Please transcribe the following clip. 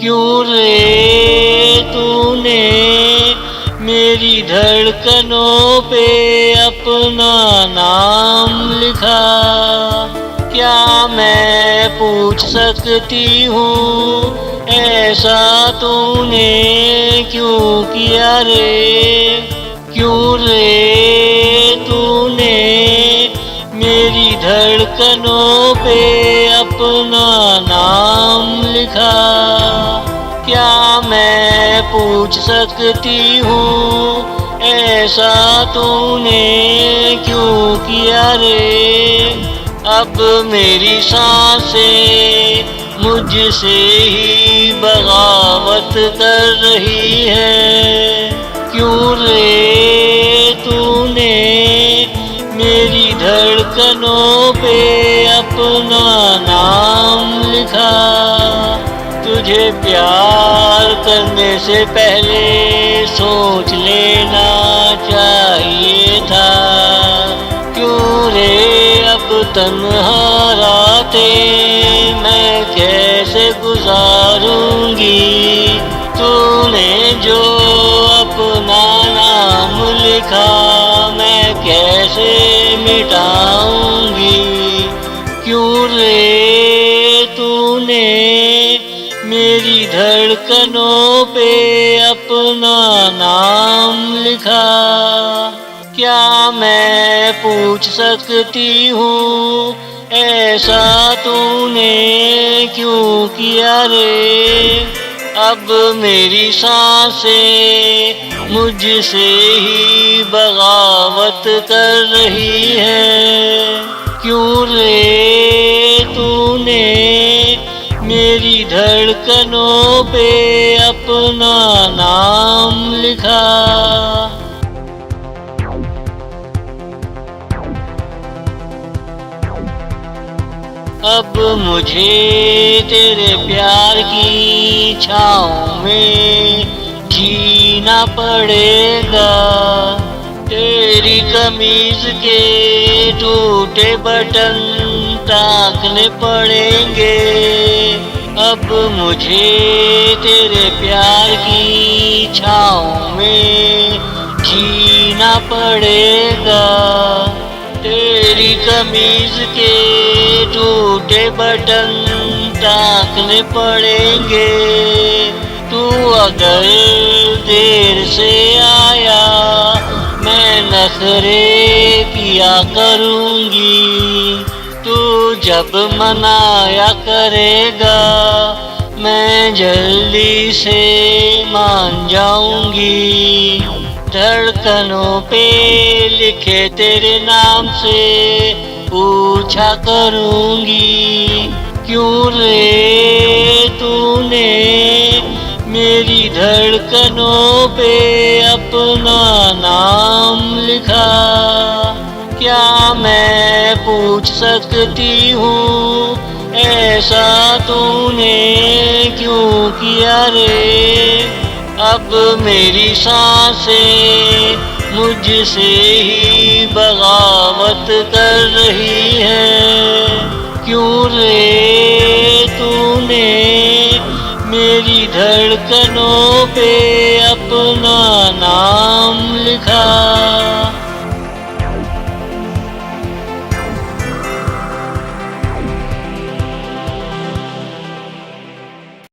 क्यों रे तूने मेरी धड़कनों पे अपना नाम लिखा? क्या मैं पूछ सकती हूँ ऐसा तूने क्यों किया रे? क्यों रे तूने मेरी धड़कनों पे अपना नाम लिखा? क्या मैं पूछ सकती हूँ ऐसा तूने क्यों किया रे? अब मेरी सांसें मुझसे ही बगावत कर रही है। क्यों रे तूने मेरी धड़कनों पे अपना नाम लिखा? तुझे प्यार करने से पहले सोच लेना चाहिए था। क्यों रे अब तन्हा रातें मैं कैसे गुजारूंगी? तूने जो अपना नाम लिखा मैं कैसे मिटाऊंगी? क्यों रे तूने मेरी धड़कनों पे अपना नाम लिखा? क्या मैं पूछ सकती हूँ ऐसा तूने क्यों किया रे? अब मेरी सांसें मुझसे ही बगावत कर रही है। क्यों रे तूने मेरी धड़कनों पे अपना नाम लिखा? अब मुझे तेरे प्यार की छाँव में जीना पड़ेगा। तेरी कमीज के टूटे बटन टाँकने पड़ेंगे। अब मुझे तेरे प्यार की छाँव में जीना पड़ेगा। तेरी कमीज के टूटे बटन टाँकने पड़ेंगे। तू अगर देर से आया मैं नखरे किया करूँगी। तू जब मनाया करेगा मैं जल्दी से मान जाऊँगी। धड़कनों पे लिखे तेरे नाम से पूछा करूँगी। क्यों रे तूने मेरी धड़कनों पे अपना नाम लिखा? क्या मैं पूछ सकती हूँ ऐसा तूने क्यों किया रे? अब मेरी सांसें मुझसे ही बगावत कर रही है। क्यों रे